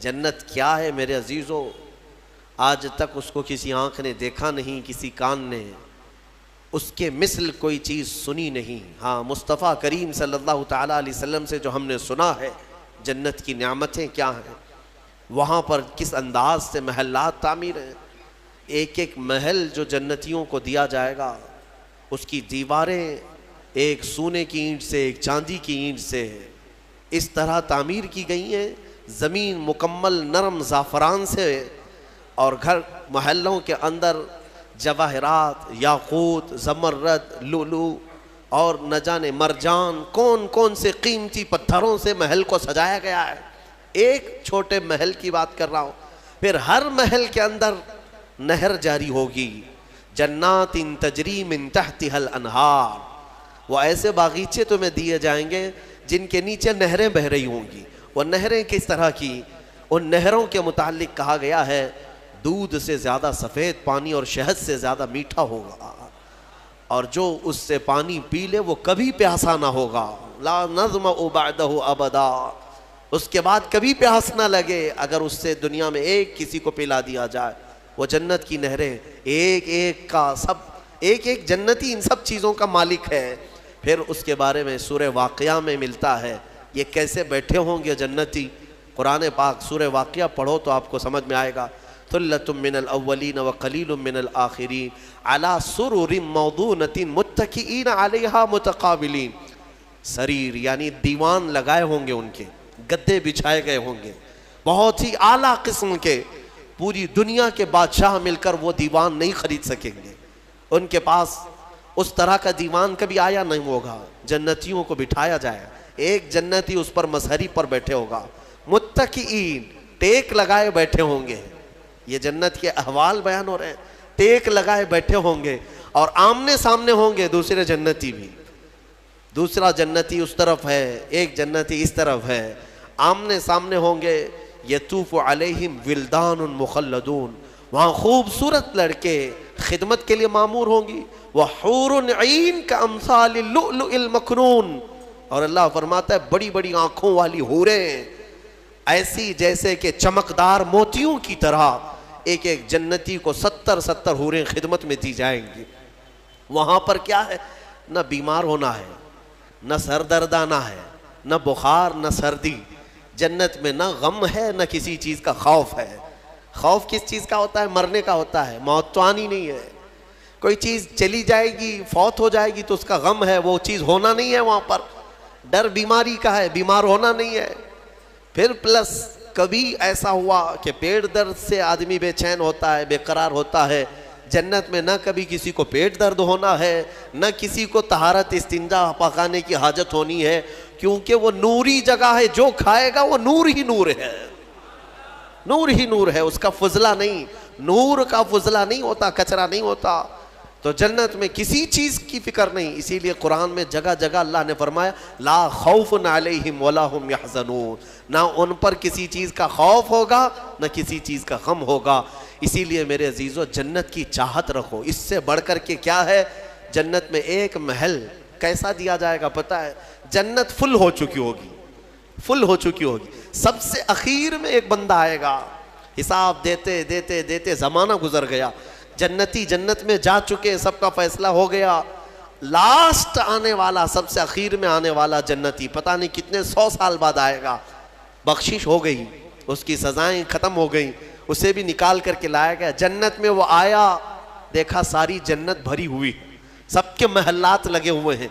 جنت کیا ہے میرے عزیزو، آج تک اس کو کسی آنکھ نے دیکھا نہیں، کسی کان نے اس کے مثل کوئی چیز سنی نہیں۔ ہاں، مصطفیٰ کریم صلی اللہ تعالیٰ علیہ وسلم سے جو ہم نے سنا ہے جنت کی نعمتیں کیا ہیں، وہاں پر کس انداز سے محلات تعمیر ہیں۔ ایک ایک محل جو جنتیوں کو دیا جائے گا، اس کی دیواریں ایک سونے کی اینٹ سے، ایک چاندی کی اینٹ سے اس طرح تعمیر کی گئی ہیں، زمین مکمل نرم زعفران سے، اور گھر محلوں کے اندر جواہرات، یاقوت، زمرد، لؤلؤ اور نہ جانے مرجان، کون کون سے قیمتی پتھروں سے محل کو سجایا گیا ہے۔ ایک چھوٹے محل کی بات کر رہا ہوں۔ پھر ہر محل کے اندر نہر جاری ہوگی، جنات تجری من تحتها الانہار، وہ ایسے باغیچے تمہیں دیے جائیں گے جن کے نیچے نہریں بہہ رہی ہوں گی۔ وہ نہریں کس طرح کی؟ ان نہروں کے متعلق کہا گیا ہے دودھ سے زیادہ سفید پانی اور شہد سے زیادہ میٹھا ہوگا، اور جو اس سے پانی پی لے وہ کبھی پیاسا نہ ہوگا، لا نظمأ بعدہ ابدا، اس کے بعد کبھی پیاس نہ لگے اگر اس سے دنیا میں ایک کسی کو پلا دیا جائے۔ وہ جنت کی نہریں، ایک ایک کا سب، ایک ایک جنتی ان سب چیزوں کا مالک ہے۔ پھر اس کے بارے میں سورہ واقعہ میں ملتا ہے یہ کیسے بیٹھے ہوں گے جنتی۔ قرآن پاک سورہ واقعہ پڑھو تو آپ کو سمجھ میں آئے گا۔ ثلۃ من الاولین وقلیل من الآخرین علی سرر موضونۃ متکئین علیہا متقابلین، سریر یعنی دیوان لگائے ہوں گے، ان کے گدے بچھائے گئے ہوں گے، بہت ہی اعلیٰ قسم کے، پوری دنیا کے بادشاہ مل کر وہ دیوان نہیں خرید سکیں گے، ان کے پاس اس طرح کا دیوان کبھی آیا نہیں ہوگا۔ جنتیوں کو بٹھایا جائے، ایک جنتی اس پر مظہری پر بیٹھے ہوگا، متکئین ٹیک لگائے بیٹھے ہوں گے۔ یہ جنت کے احوال بیان ہو رہے ہیں، ٹیک لگائے بیٹھے ہوں گے، اور آمنے سامنے ہوں گے دوسرے جنتی بھی، دوسرا جنتی اس طرف ہے، ایک جنتی اس طرف ہے، آمنے سامنے ہوں گے۔ یطوف علیہم ولدان مخلدون، وہاں خوبصورت لڑکے خدمت کے لیے معمور ہوں گی، وحور عین کامثال اللؤلؤ المکنون، اور اللہ فرماتا ہے بڑی بڑی آنکھوں والی حوریں، ایسی جیسے کہ چمکدار موتیوں کی طرح، ایک ایک جنتی کو 70 حوریں خدمت میں دی جائیں گی۔ وہاں پر کیا ہے؟ نہ بیمار ہونا ہے، نہ سر درد آنا ہے، نہ بخار، نہ سردی۔ جنت میں نہ غم ہے، نہ کسی چیز کا خوف ہے۔ خوف کس چیز کا ہوتا ہے؟ مرنے کا ہوتا ہے، موت تو آنی نہیں ہے۔ کوئی چیز چلی جائے گی، فوت ہو جائے گی تو اس کا غم ہے، وہ چیز ہونا نہیں ہے وہاں پر۔ ڈر بیماری کا ہے، بیمار ہونا نہیں ہے۔ پھر پلس کبھی ایسا ہوا کہ پیٹ درد سے آدمی بے چین ہوتا ہے، بے قرار ہوتا ہے، جنت میں نہ کبھی کسی کو پیٹ درد ہونا ہے، نہ کسی کو طہارت استنجا پکانے کی حاجت ہونی ہے، کیونکہ وہ نوری جگہ ہے، جو کھائے گا وہ نور ہی نور ہے، نور ہی نور ہے، اس کا فضلہ نہیں، نور کا فضلہ نہیں ہوتا، کچرا نہیں ہوتا۔ تو جنت میں کسی چیز کی فکر نہیں، اسی لیے قرآن میں جگہ جگہ اللہ نے فرمایا لا خوف علیہم ولا هم یحزنون، نہ ان پر کسی چیز کا خوف ہوگا، نہ کسی چیز کا غم ہوگا۔ اسی لیے میرے عزیزو جنت کی چاہت رکھو، اس سے بڑھ کر کے کیا ہے؟ جنت میں ایک محل کیسا دیا جائے گا پتہ ہے؟ جنت فل ہو چکی ہوگی، فل ہو چکی ہوگی، سب سے اخیر میں ایک بندہ آئے گا، حساب دیتے دیتے دیتے زمانہ گزر گیا، جنتی جنت میں جا چکے، سب کا فیصلہ ہو گیا، لاسٹ آنے والا، سب سے اخیر میں آنے والا جنتی پتہ نہیں کتنے 100 سال بعد آئے گا، بخشش ہو گئی، اس کی سزائیں ختم ہو گئیں، اسے بھی نکال کر کے لایا گیا۔ جنت میں وہ آیا، دیکھا ساری جنت بھری ہوئی، سب کے محلات لگے ہوئے ہیں،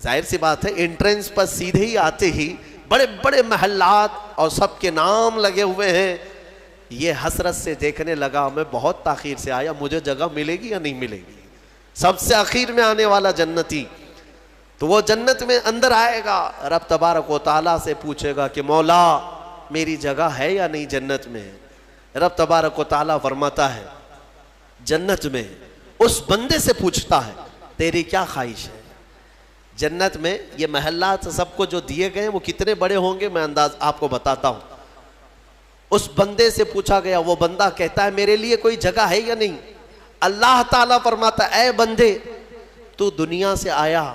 ظاہر سی بات ہے انٹرنس پر سیدھے ہی آتے ہی بڑے بڑے محلات اور سب کے نام لگے ہوئے ہیں۔ یہ حسرت سے دیکھنے لگا، میں بہت تاخیر سے آیا، مجھے جگہ ملے گی یا نہیں ملے گی؟ سب سے اخیر میں آنے والا جنتی، تو وہ جنت میں اندر آئے گا، رب تبارک و تعالیٰ سے پوچھے گا کہ مولا میری جگہ ہے یا نہیں جنت میں؟ رب تبارک و تعالیٰ فرماتا ہے جنت میں اس بندے سے پوچھتا ہے تیری کیا خواہش ہے؟ جنت میں یہ محلات سب کو جو دیے گئے وہ کتنے بڑے ہوں گے میں انداز آپ کو بتاتا ہوں۔ اس بندے سے پوچھا گیا، وہ بندہ کہتا ہے میرے لیے کوئی جگہ ہے یا نہیں؟ اللہ تعالیٰ فرماتا ہے اے بندے تو دنیا سے آیا،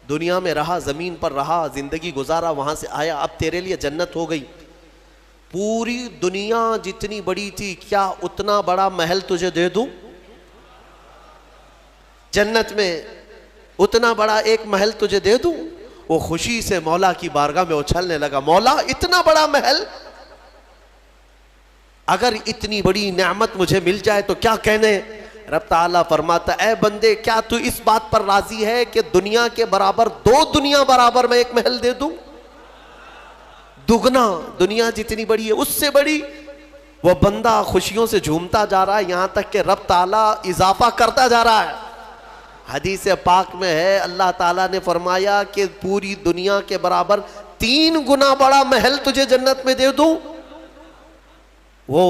دنیا میں رہا، زمین پر رہا، زندگی گزارا، وہاں سے آیا، اب تیرے لیے جنت ہو گئی، پوری دنیا جتنی بڑی تھی کیا اتنا بڑا محل تجھے دے دوں؟ جنت میں اتنا بڑا ایک محل تجھے دے دوں؟ وہ خوشی سے مولا کی بارگاہ میں اچھلنے لگا، مولا اتنا بڑا محل، اگر اتنی بڑی نعمت مجھے مل جائے تو کیا کہنے؟ رب تعالیٰ فرماتا، اے بندے کیا تو اس بات پر راضی ہے کہ دنیا کے برابر 2 دنیا برابر میں ایک محل دے دوں؟ دگنا، دنیا جتنی بڑی ہے اس سے بڑی۔ وہ بندہ خوشیوں سے جھومتا جا رہا ہے، یہاں تک کہ رب تعالیٰ اضافہ کرتا جا رہا ہے۔ حدیث پاک میں ہے اللہ تعالیٰ نے فرمایا کہ پوری دنیا کے برابر 3 گنا بڑا محل تجھے جنت میں دے دوں۔ وہ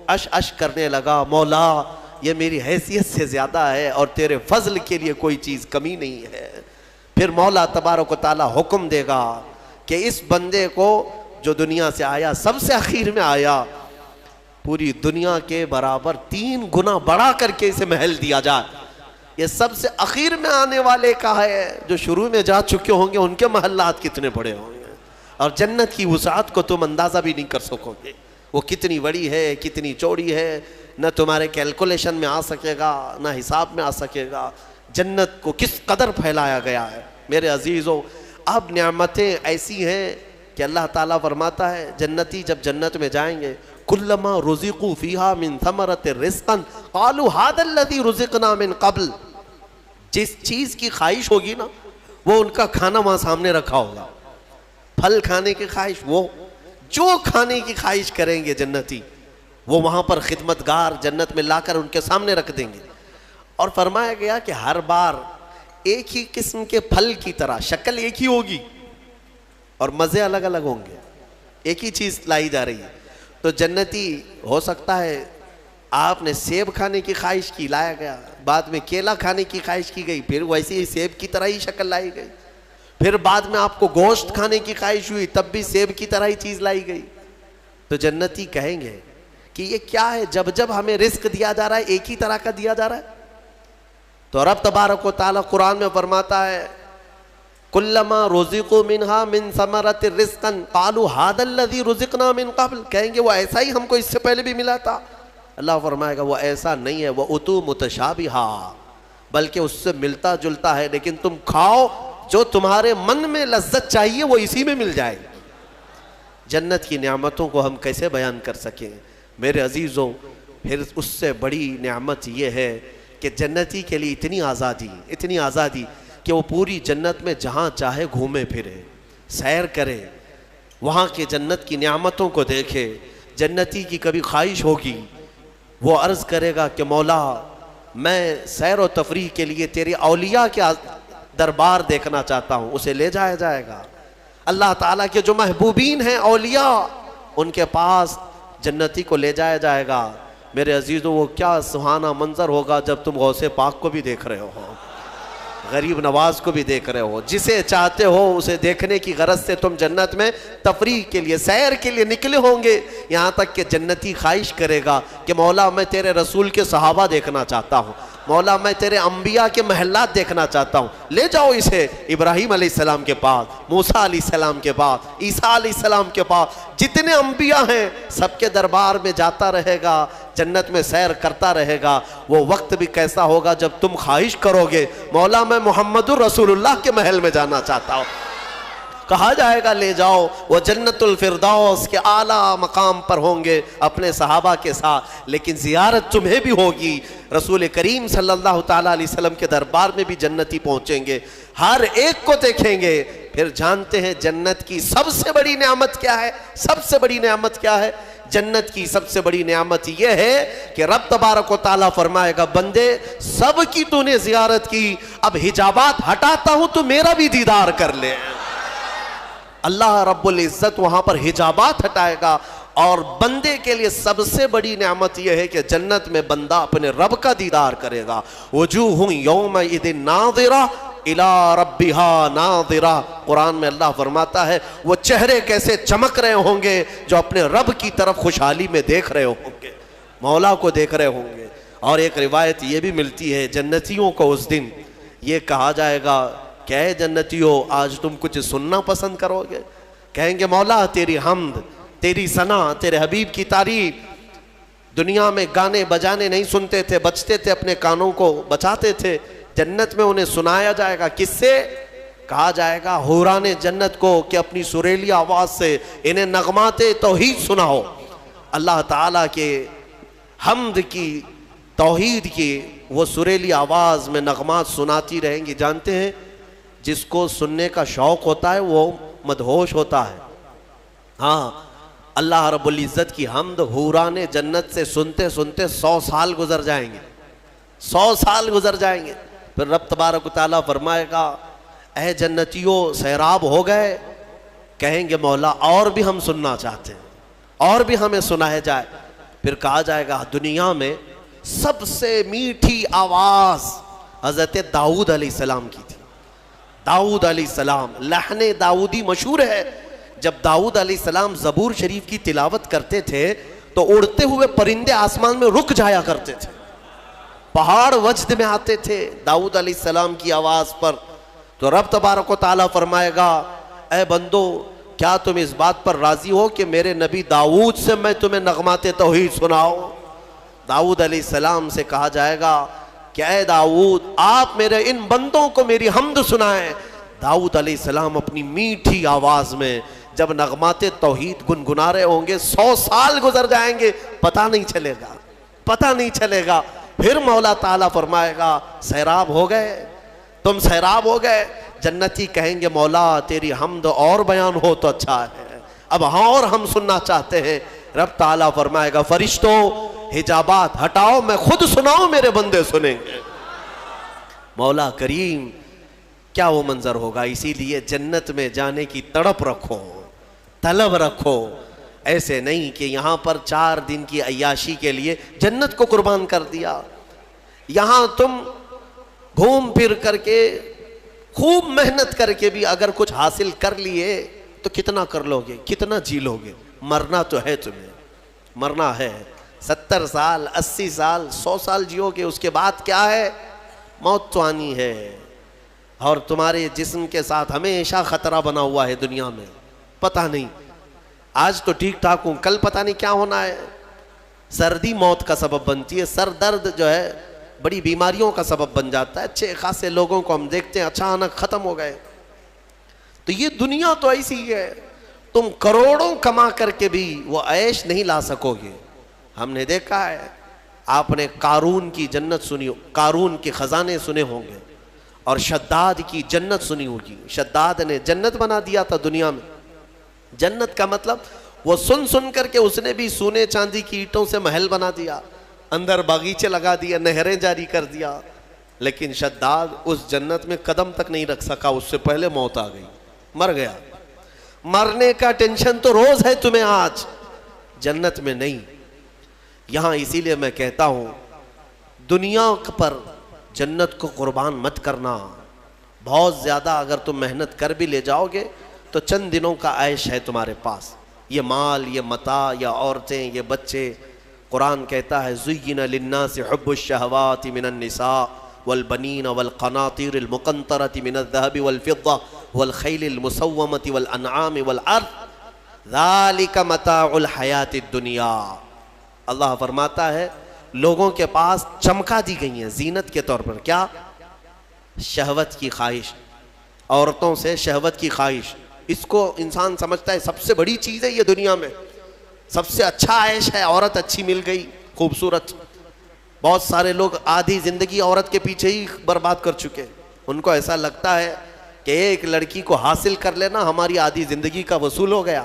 اش کرنے لگا، مولا یہ میری حیثیت سے زیادہ ہے اور تیرے فضل کے لیے کوئی چیز کمی نہیں ہے۔ پھر مولا تبارک و تعالیٰ حکم دے گا کہ اس بندے کو جو دنیا سے آیا، سب سے اخیر میں آیا، پوری دنیا کے برابر 3 گنا بڑا کر کے اسے محل دیا جائے۔ یہ سب سے اخیر میں آنے والے کا ہے، جو شروع میں جا چکے ہوں گے ان کے محلات کتنے بڑے ہوں گے، اور جنت کی وسعت کو تم اندازہ بھی نہیں کر سکو گے، وہ کتنی بڑی ہے، کتنی چوڑی ہے، نہ تمہارے کیلکولیشن میں آ سکے گا، نہ حساب میں آ سکے گا۔ جنت کو کس قدر پھیلایا گیا ہے میرے عزیزوں۔ اب نعمتیں ایسی ہیں کہ اللہ تعالیٰ فرماتا ہے جنتی جب جنت میں جائیں گے، کلما رزقوا فیہا من ثمرۃ رزقا قالوا ھذا الذی رزقنا من قبل، جس چیز کی خواہش ہوگی نا وہ ان کا کھانا وہاں سامنے رکھا ہوگا۔ پھل کھانے کی خواہش، وہ جو کھانے کی خواہش کریں گے جنتی، وہ وہاں پر خدمتگار جنت میں لا کر ان کے سامنے رکھ دیں گے۔ اور فرمایا گیا کہ ہر بار ایک ہی قسم کے پھل کی طرح شکل ایک ہی ہوگی اور مزے الگ الگ ہوں گے، ایک ہی چیز لائی جا رہی ہے۔ تو جنتی ہو سکتا ہے آپ نے سیب کھانے کی خواہش کی، لایا گیا، بعد میں کیلا کھانے کی خواہش کی گئی، پھر ویسے ہی سیب کی طرح ہی شکل لائی گئی، پھر بعد میں آپ کو گوشت کھانے کی خواہش ہوئی، تب بھی سیب کی طرح ہی چیز لائی گئی۔ تو جنتی کہیں گے کہ یہ کیا ہے، جب جب ہمیں رزق دیا جا رہا ہے ایک ہی طرح کا دیا جا رہا ہے؟ تو رب تبارک و تعالیٰ قرآن میں فرماتا ہے کلما رزقوا منہا من ثمرۃ رزقا قالوا ھذا الذی رزقنا من قبل، کہیں گے وہ ایسا ہی ہم کو اس سے پہلے بھی ملا تھا۔ اللہ فرمائے گا وہ ایسا نہیں ہے، وہ اتو متشابہا، بلکہ اس سے ملتا جلتا ہے، لیکن تم کھاؤ، جو تمہارے من میں لذت چاہیے وہ اسی میں مل جائے گی۔ جنت کی نعمتوں کو ہم کیسے بیان کر سکیں میرے عزیزوں۔ پھر اس سے بڑی نعمت یہ ہے کہ جنتی کے لیے اتنی آزادی کہ وہ پوری جنت میں جہاں چاہے گھومے پھرے، سیر کرے، وہاں کے جنت کی نعمتوں کو دیکھے۔ جنتی کی کبھی خواہش ہوگی، وہ عرض کرے گا کہ مولا میں سیر و تفریح کے لیے تیرے اولیاء کے دربار دیکھنا چاہتا ہوں، اسے لے جایا جائے گا۔ اللہ تعالیٰ کے جو محبوبین ہیں اولیاء، ان کے پاس جنتی کو لے جایا جائے گا۔ میرے عزیزوں وہ کیا سہانا منظر ہوگا جب تم غوث پاک کو بھی دیکھ رہے ہو، غریب نواز کو بھی دیکھ رہے ہو، جسے چاہتے ہو اسے دیکھنے کی غرض سے تم جنت میں تفریح کے لیے، سیر کے لیے نکلے ہوں گے۔ یہاں تک کہ جنتی خواہش کرے گا کہ مولا میں تیرے رسول کے صحابہ دیکھنا چاہتا ہوں، مولا میں تیرے انبیاء کے محلات دیکھنا چاہتا ہوں، لے جاؤ اسے ابراہیم علیہ السلام کے پاس، موسیٰ علیہ السلام کے پاس، عیسیٰ علیہ السلام کے پاس، جتنے انبیاء ہیں سب کے دربار میں جاتا رہے گا، جنت میں سیر کرتا رہے گا۔ وہ وقت بھی کیسا ہوگا جب تم خواہش کرو گے مولا میں محمد الرسول اللہ کے محل میں جانا چاہتا ہوں، کہا جائے گا لے جاؤ۔ وہ جنت الفردوس کے اعلیٰ مقام پر ہوں گے اپنے صحابہ کے ساتھ، لیکن زیارت تمہیں بھی ہوگی۔ رسول کریم صلی اللہ تعالیٰ علیہ وسلم کے دربار میں بھی جنتی پہنچیں گے، ہر ایک کو دیکھیں گے۔ پھر جانتے ہیں جنت کی سب سے بڑی نعمت کیا ہے؟ سب سے بڑی نعمت کیا ہے؟ جنت کی سب سے بڑی نعمت یہ ہے کہ رب تبارک و تعالیٰ فرمائے گا بندے سب کی تو نے زیارت کی، اب حجابات ہٹاتا ہوں تو میرا بھی دیدار کر لے۔ اللہ رب العزت وہاں پر حجابات ہٹائے گا، اور بندے کے لیے سب سے بڑی نعمت یہ ہے کہ جنت میں بندہ اپنے رب کا دیدار کرے گا۔ وجوہ یومئذ ناظرہ الی ربہا ناظرہ، قرآن میں اللہ فرماتا ہے وہ چہرے کیسے چمک رہے ہوں گے جو اپنے رب کی طرف خوشحالی میں دیکھ رہے ہوں گے، مولا کو دیکھ رہے ہوں گے۔ اور ایک روایت یہ بھی ملتی ہے جنتیوں کو اس دن یہ کہا جائے گا کہ اے جنتیوں آج تم کچھ سننا پسند کرو گے؟ کہیں گے مولا تیری حمد، تیری ثنا، تیرے حبیب کی تعریف۔ دنیا میں گانے بجانے نہیں سنتے تھے، بچتے تھے، اپنے کانوں کو بچاتے تھے۔ جنت میں انہیں سنایا جائے گا، کس سے؟ کہا جائے گا حوران جنت کو کہ اپنی سریلی آواز سے انہیں نغمات توحید سناؤ، اللہ تعالیٰ کے حمد کی، توحید کی وہ سریلی آواز میں نغمات سناتی رہیں گی۔ جانتے ہیں جس کو سننے کا شوق ہوتا ہے وہ مدہوش ہوتا ہے۔ ہاں، اللہ رب العزت کی حمد حوران جنت سے سنتے سنتے 100 سال گزر جائیں گے، 100 سال گزر جائیں گے۔ پھر رب تبارک و تعالیٰ فرمائے گا اے جنتیوں سیراب ہو گئے؟ کہیں گے مولا اور بھی ہم سننا چاہتے ہیں، اور بھی ہمیں سنایا جائے۔ پھر کہا جائے گا دنیا میں سب سے میٹھی آواز حضرت داؤد علیہ السلام کی تھی۔ داؤد علیہ السلام، لحن داؤدی مشہور ہے۔ جب داؤد علیہ السلام زبور شریف کی تلاوت کرتے تھے تو اڑتے ہوئے پرندے آسمان میں رک جایا کرتے تھے، پہاڑ وجد میں آتے تھے داؤد علیہ السلام کی آواز پر۔ تو رب تبارک و تعالیٰ فرمائے گا اے بندو کیا تم اس بات پر راضی ہو کہ میرے نبی داؤد سے میں تمہیں نغمات توحید سناؤں؟ داؤد علیہ السلام سے کہا جائے گا کہ اے داؤد آپ میرے ان بندوں کو میری حمد سنائیں۔ داؤد علیہ السلام اپنی میٹھی آواز میں جب نغمات توحید گنگنا رہے ہوں گے، 100 سال گزر جائیں گے، پتہ نہیں چلے گا، پتہ نہیں چلے گا۔ پھر مولا تعالیٰ فرمائے گا سیراب ہو گئے، تم سیراب ہو گئے؟ جنتی کہیں گے مولا تیری حمد اور بیان ہو تو اچھا ہے، اب ہاں اور ہم سننا چاہتے ہیں۔ رب تعالیٰ فرمائے گا فرشتوں حجابات ہٹاؤ، میں خود سناؤں میرے بندے سنیں گے۔ مولا کریم کیا وہ منظر ہوگا۔ اسی لیے جنت میں جانے کی تڑپ رکھو، طلب رکھو، ایسے نہیں کہ یہاں پر 4 دن کی عیاشی کے لیے جنت کو قربان کر دیا۔ یہاں تم گھوم پھر کر کے خوب محنت کر کے بھی اگر کچھ حاصل کر لیے تو کتنا کر لو گے، کتنا جی لو گے؟ مرنا تو ہے، تمہیں مرنا ہے۔ 70 سال 80 سال 100 سال جیو گے، اس کے بعد کیا ہے؟ موت تو آنی ہے، اور تمہارے جسم کے ساتھ ہمیشہ خطرہ بنا ہوا ہے دنیا میں۔ پتہ نہیں، آج تو ٹھیک ٹھاک ہوں، کل پتہ نہیں کیا ہونا ہے۔ سردی موت کا سبب بنتی ہے، سر درد جو ہے بڑی بیماریوں کا سبب بن جاتا ہے۔ اچھے خاصے لوگوں کو ہم دیکھتے ہیں اچانک ختم ہو گئے۔ تو یہ دنیا تو ایسی ہے، تم کروڑوں کما کر کے بھی وہ عیش نہیں لا سکو گے۔ ہم نے دیکھا ہے، آپ نے قارون کی جنت سنی، قارون کے خزانے سنے ہوں گے، اور شداد کی جنت سنی ہوگی۔ شداد نے جنت بنا دیا تھا دنیا میں۔ جنت کا مطلب وہ سن سن کر کے اس نے بھی سونے چاندی کی اینٹوں سے محل بنا دیا، اندر باغیچے لگا دیا، نہریں جاری کر دیا، لیکن شداد اس جنت میں قدم تک نہیں رکھ سکا، اس سے پہلے موت آ گئی، مر گیا۔ مرنے کا ٹینشن تو روز ہے تمہیں آج، جنت میں نہیں۔ یہاں اسی لیے میں کہتا ہوں دنیا پر جنت کو قربان مت کرنا۔ بہت زیادہ اگر تم محنت کر بھی لے جاؤ گے تو چند دنوں کا عیش ہے تمہارے پاس، یہ مال، یہ متاع، یا عورتیں، یہ بچے۔ قرآن کہتا ہے زُيِّنَ لِلنَّاسِ حُبُّ الشَّهَوَاتِ مِنَ النِّسَاءِ وَالْبَنِينَ وَالْقَنَاطِيرِ الْمُقَنطَرَةِ مِنَ الذَّهَبِ وَالْفِضَّةِ وَالْخَيْلِ الْمُسَوَّمَةِ وَالْأَنْعَامِ وَالْحَرْثِ ذَلِكَ مَتَاعُ الْحَيَاةِ الدُّنْيَا۔ اللہ فرماتا ہے لوگوں کے پاس چمکا دی گئی ہیں زینت کے طور پر، کیا؟ شہوت کی خواہش، عورتوں سے شہوت کی خواہش۔ اس کو انسان سمجھتا ہے سب سے بڑی چیز ہے یہ دنیا میں، سب سے اچھا عیش ہے، عورت اچھی مل گئی، خوبصورت۔ بہت سارے لوگ آدھی زندگی عورت کے پیچھے ہی برباد کر چکے، ان کو ایسا لگتا ہے کہ ایک لڑکی کو حاصل کر لینا ہماری آدھی زندگی کا وصول ہو گیا۔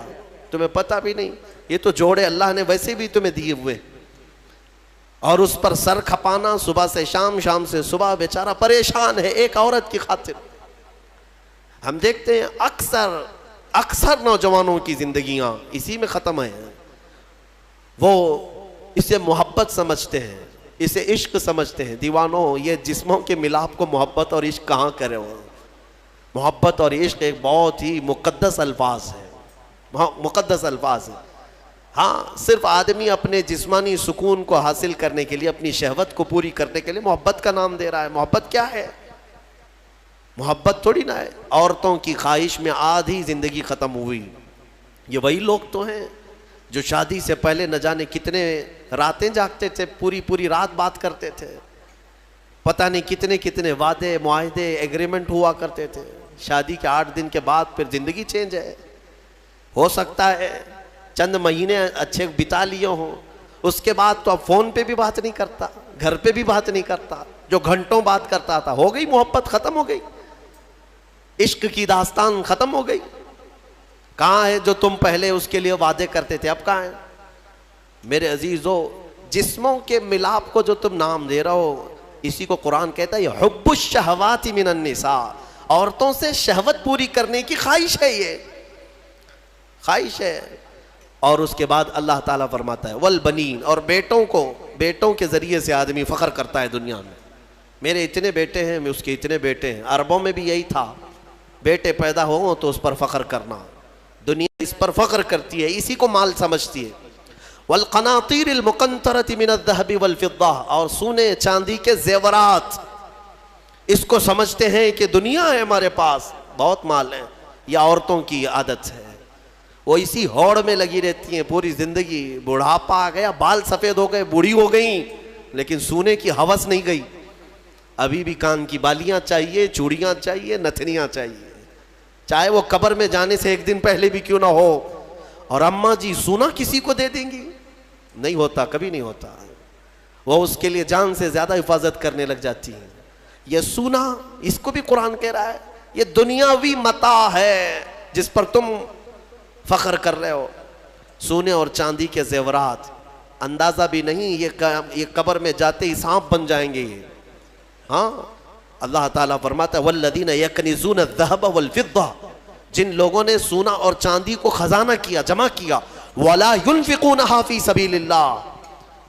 تمہیں پتہ بھی نہیں، یہ تو جوڑے اللہ نے ویسے بھی تمہیں دیے ہوئے، اور اس پر سر کھپانا صبح سے شام، شام سے صبح، بیچارہ پریشان ہے ایک عورت کی خاطر۔ ہم دیکھتے ہیں اکثر نوجوانوں کی زندگیاں اسی میں ختم ہیں۔ وہ اسے محبت سمجھتے ہیں، اسے عشق سمجھتے ہیں۔ دیوانوں، یہ جسموں کے ملاپ کو محبت اور عشق کہاں کرے ہو؟ محبت اور عشق ایک بہت ہی مقدس الفاظ ہے، مقدس الفاظ ہے۔ ہاں، صرف آدمی اپنے جسمانی سکون کو حاصل کرنے کے لیے، اپنی شہوت کو پوری کرنے کے لیے محبت کا نام دے رہا ہے۔ محبت کیا ہے؟ محبت تھوڑی نہ ہے۔ عورتوں کی خواہش میں آدھی زندگی ختم ہوئی۔ یہ وہی لوگ تو ہیں جو شادی سے پہلے نہ جانے کتنے راتیں جاگتے تھے، پوری پوری رات بات کرتے تھے، پتہ نہیں کتنے کتنے وعدے معاہدے ایگریمنٹ ہوا کرتے تھے، شادی کے 8 دن کے بعد پھر زندگی چینج ہے. ہو سکتا ہے چند مہینے اچھے بتا لیے ہوں، اس کے بعد تو اب فون پہ بھی بات نہیں کرتا، گھر پہ بھی بات نہیں کرتا. جو گھنٹوں بات کرتا تھا، ہو گئی محبت ختم ہو گئی، عشق کی داستان ختم ہو گئی. کہاں ہے جو تم پہلے اس کے لیے وعدے کرتے تھے، اب کہاں ہے؟ میرے عزیزو، جسموں کے ملاپ کو جو تم نام دے رہے ہو، اسی کو قرآن کہتا ہے یہ حب الشہوات من النساء، عورتوں سے شہوت پوری کرنے کی خواہش ہے، یہ خواہش ہے. اور اس کے بعد اللہ تعالیٰ فرماتا ہے والبنین، اور بیٹوں کے ذریعے سے آدمی فخر کرتا ہے دنیا میں، میرے اتنے بیٹے ہیں، میں اس کے اتنے بیٹے ہیں. عربوں میں بھی یہی تھا، بیٹے پیدا ہوں تو اس پر فخر کرنا، دنیا اس پر فخر کرتی ہے، اسی کو مال سمجھتی ہے. والقناطیر المقنطرۃ من الذهب والفضہ، اور سونے چاندی کے زیورات، اس کو سمجھتے ہیں کہ دنیا ہے ہمارے پاس، بہت مال ہے. یہ عورتوں کی عادت ہے، وہ اسی ہوڑ میں لگی رہتی ہیں پوری زندگی. بڑھاپا آ گیا، بال سفید ہو گئے، بوڑھی ہو گئیں، لیکن سونے کی ہوس نہیں گئی. ابھی بھی کان کی بالیاں چاہیے، چوڑیاں چاہیے، نتھنیاں چاہیے، چاہے وہ قبر میں جانے سے 1 دن پہلے بھی کیوں نہ ہو. اور اماں جی سونا کسی کو دے دیں گی؟ نہیں ہوتا، کبھی نہیں ہوتا. وہ اس کے لیے جان سے زیادہ حفاظت کرنے لگ جاتی ہیں. یہ سونا، اس کو بھی قرآن کہہ رہا ہے یہ دنیاوی متاع ہے جس پر تم فخر کر رہے ہو. سونے اور چاندی کے زیورات، اندازہ بھی نہیں یہ قبر میں جاتے ہی سانپ بن جائیں گے. یہ ہاں، اللہ تعالیٰ فرماتا ہے والذین یکنزون الذهب والفضہ، جن لوگوں نے سونا اور چاندی کو خزانہ کیا، جمع کیا، ولا ينفقونها فی سبیل اللہ،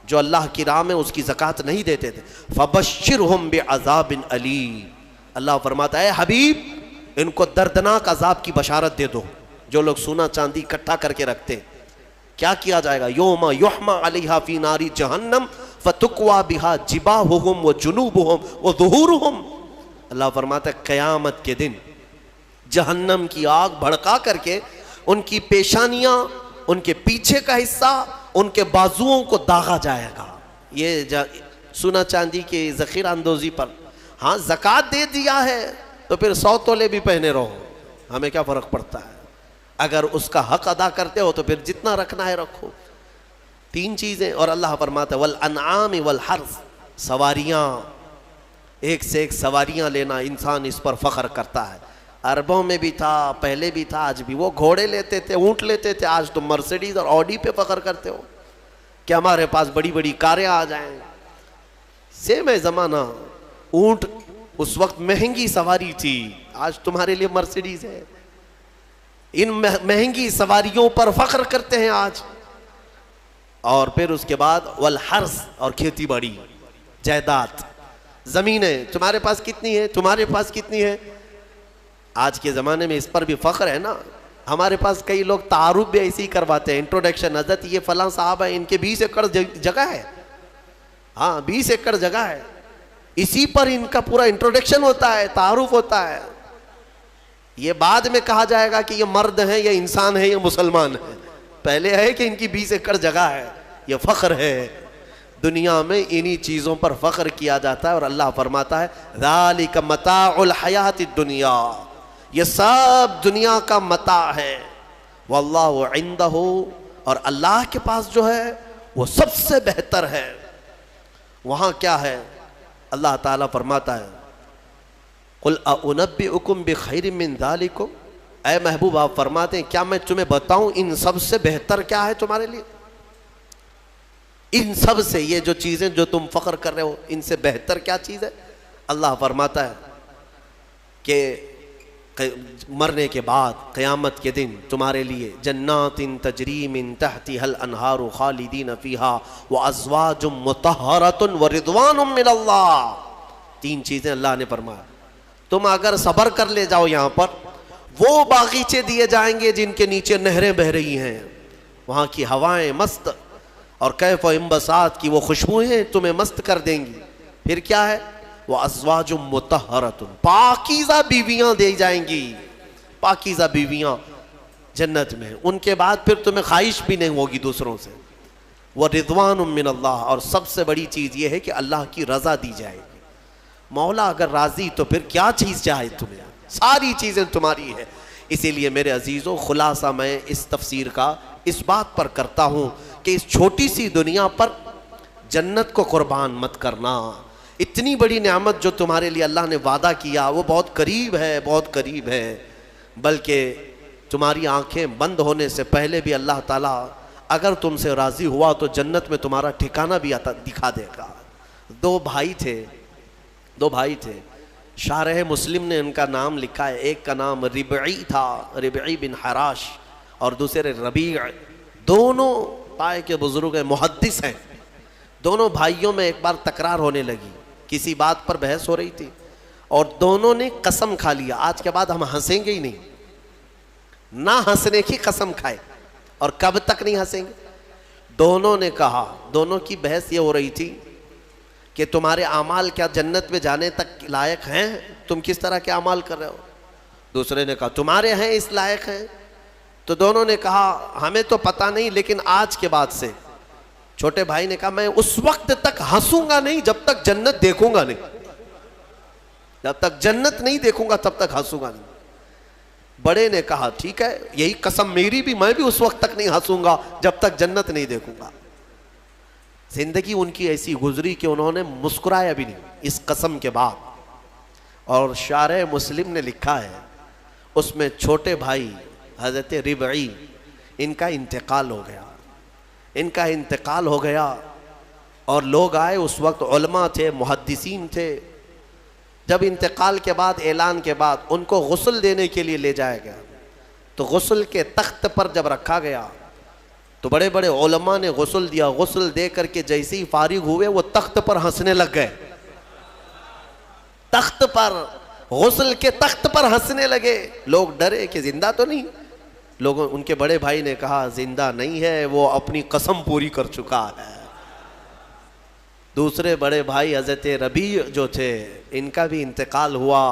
جو اللہ کی راہ میں اس کی زکوٰۃ نہیں دیتے تھے، فبشرهم بعذاب علیم، اللہ فرماتا ہے حبیب ان کو دردناک عذاب کی بشارت دے دو. جو لوگ سونا چاندی اکٹھا کر کے رکھتے، کیا کیا جائے گا؟ یوم یحمى علیہا فی نار جہنم فتکوی بہا جباہہم وجنوبہم وظہورہم. اللہ فرماتا ہے قیامت کے دن جہنم کی آگ بھڑکا کر کے ان کی پیشانیاں، ان کے پیچھے کا حصہ، ان کے بازوؤں کو داغا جائے گا. یہ سونا چاندی کی ذخیرہ اندوزی پر. ہاں زکوٰۃ دے دیا ہے تو پھر 100 تولے بھی پہنے رہو، ہمیں کیا فرق پڑتا ہے؟ اگر اس کا حق ادا کرتے ہو تو پھر جتنا رکھنا ہے رکھو. 3 چیزیں. اور اللہ فرماتا ہے والانعام والحرث، سواریاں، ایک سے ایک سواریاں لینا، انسان اس پر فخر کرتا ہے. عربوں میں بھی تھا، پہلے بھی تھا، آج بھی. وہ گھوڑے لیتے تھے، اونٹ لیتے تھے. آج تم مرسیڈیز اور آڈی پہ فخر کرتے ہو کہ ہمارے پاس بڑی بڑی کاریں آ جائیں. سیم ہے زمانہ. اونٹ اس وقت مہنگی سواری تھی، آج تمہارے لیے مرسیڈیز ہے. ان مہنگی سواریوں پر فخر کرتے ہیں آج. اور پھر اس کے بعد والحرث، اور کھیتی باڑی، جائیداد، زمینیں. تمہارے پاس کتنی ہے؟ تمہارے پاس کتنی ہے؟ آج کے زمانے میں اس پر بھی فخر ہے نا. ہمارے پاس کئی لوگ تعارف بھی ایسے ہی کرواتے ہیں، انٹروڈکشن، حضرت یہ فلاں صاحب ہے، ان کے 20 ایکڑ جگہ ہے. ہاں 20 ایکڑ جگہ ہے. اسی پر ان کا پورا انٹروڈکشن ہوتا ہے، تعارف ہوتا ہے. یہ بعد میں کہا جائے گا کہ یہ مرد ہیں، یہ انسان ہے، یہ مسلمان ہے. پہلے ہے کہ ان کی 20 ایکڑ جگہ ہے. یہ فخر ہے. دنیا میں انہی چیزوں پر فخر کیا جاتا ہے. اور اللہ فرماتا ہے ذالک متاع الحیات الدنیا، یہ سب دنیا کا متاع ہے. واللہ عندہ، اور اللہ کے پاس جو ہے وہ سب سے بہتر ہے. وہاں کیا ہے؟ اللہ تعالیٰ فرماتا ہے قل اُنَبِّئُكُمْ بِخَيْرٍ مِّن ذَلِكُمْ، اے محبوب آپ فرماتے ہیں کیا میں تمہیں بتاؤں ان سب سے بہتر کیا ہے تمہارے لیے؟ ان سب سے، یہ جو چیزیں جو تم فخر کر رہے ہو، ان سے بہتر کیا چیز ہے؟ اللہ فرماتا ہے کہ مرنے کے بعد قیامت کے دن تمہارے لیے جنات تجری من تحتها الانہار خالدین فیہا وازواج مطہرۃ ورضوان من اللہ. 3 چیزیں اللہ نے فرمایا. تم اگر صبر کر لے جاؤ یہاں پر، وہ باغیچے دیے جائیں گے جن کے نیچے نہریں بہہ رہی ہیں، وہاں کی ہوائیں مست، اور کیف و انبساط کی وہ خوشبوئیں تمہیں مست کر دیں گی. پھر کیا ہے؟ وَأَزْوَاجٌ مُطَهَّرَةٌ، پاکیزہ بیویاں دی جائیں گی. پاکیزہ بیویاں جنت میں، ان کے بعد پھر تمہیں خواہش بھی نہیں ہوگی دوسروں سے. وَرِضْوَانٌ مِّنَ اللَّهِ، اور سب سے بڑی چیز یہ ہے کہ اللہ کی رضا دی جائے گی. مولا اگر راضی تو پھر کیا چیز چاہے تمہیں، ساری چیزیں تمہاری ہے. اسی لیے میرے عزیزوں خلاصہ میں اس تفسیر کا اس بات پر کرتا ہوں کہ اس چھوٹی سی دنیا پر جنت کو قربان مت کرنا. اتنی بڑی نعمت جو تمہارے لیے اللہ نے وعدہ کیا وہ بہت قریب ہے، بہت قریب ہے. بلکہ تمہاری آنکھیں بند ہونے سے پہلے بھی اللہ تعالیٰ اگر تم سے راضی ہوا تو جنت میں تمہارا ٹھکانہ بھی دکھا دے گا. دو بھائی تھے شارح مسلم نے ان کا نام لکھا ہے. ایک کا نام ربعی تھا، ربعی بن حراش، اور دوسرے ربیع. دونوں پائے کے بزرگ ہیں، محدث ہیں. دونوں بھائیوں میں ایک بار تکرار ہونے لگی، کسی بات پر بحث ہو رہی تھی اور دونوں نے قسم کھا لیا آج کے بعد ہم ہنسیں گے ہی نہیں. نہ ہنسنے کی قسم کھائے. اور کب تک نہیں ہنسیں گے؟ دونوں نے کہا، دونوں کی بحث یہ ہو رہی تھی کہ تمہارے اعمال کیا جنت میں جانے تک لائق ہیں؟ تم کس طرح کے اعمال کر رہے ہو؟ دوسرے نے کہا تمہارے ہیں اس لائق ہیں. تو دونوں نے کہا ہمیں تو پتہ نہیں، لیکن آج کے بعد سے. چھوٹے بھائی نے کہا میں اس وقت تک ہنسوں گا نہیں جب تک جنت دیکھوں گا نہیں. جب تک جنت نہیں دیکھوں گا تب تک ہنسوں گا نہیں. بڑے نے کہا ٹھیک ہے یہی قسم میری بھی، میں بھی اس وقت تک نہیں ہنسوں گا جب تک جنت نہیں دیکھوں گا. زندگی ان کی ایسی گزری کہ انہوں نے مسکرایا بھی نہیں اس قسم کے بعد. اور شارح مسلم نے لکھا ہے اس میں چھوٹے بھائی حضرت ربعی ان کا انتقال ہو گیا. ان کا انتقال ہو گیا اور لوگ آئے، اس وقت علماء تھے، محدثین تھے. جب انتقال کے بعد، اعلان کے بعد ان کو غسل دینے کے لیے لے جایا گیا تو غسل کے تخت پر جب رکھا گیا تو بڑے بڑے علماء نے غسل دیا. غسل دے کر کے جیسے ہی فارغ ہوئے وہ تخت پر ہنسنے لگ گئے. تخت پر، غسل کے تخت پر ہنسنے لگے. لوگ ڈرے کہ زندہ تو نہیں. لوگوں، ان کے بڑے بھائی نے کہا زندہ نہیں ہے، وہ اپنی قسم پوری کر چکا ہے. دوسرے بڑے بھائی حضرت ربیع جو تھے ان کا بھی انتقال ہوا.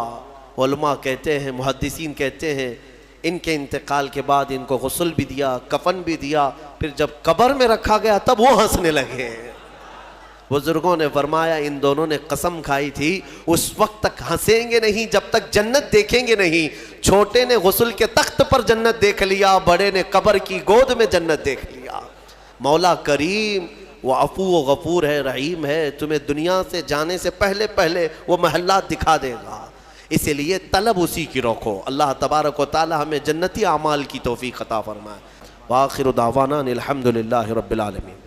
علماء کہتے ہیں، محدثین کہتے ہیں ان کے انتقال کے بعد ان کو غسل بھی دیا، کفن بھی دیا. پھر جب قبر میں رکھا گیا تب وہ ہنسنے لگے. بزرگوں نے فرمایا ان دونوں نے قسم کھائی تھی اس وقت تک ہنسیں گے نہیں جب تک جنت دیکھیں گے نہیں. چھوٹے نے غسل کے تخت پر جنت دیکھ لیا، بڑے نے قبر کی گود میں جنت دیکھ لیا. مولا کریم وہ عفو و غفور ہے، رحیم ہے. تمہیں دنیا سے جانے سے پہلے پہلے وہ محلات دکھا دے گا. اسی لیے طلب اسی کی رکھو. اللہ تبارک و تعالی ہمیں جنتی اعمال کی توفیق عطا فرمائے. وآخر دعوانا الحمد للہ رب العالمین.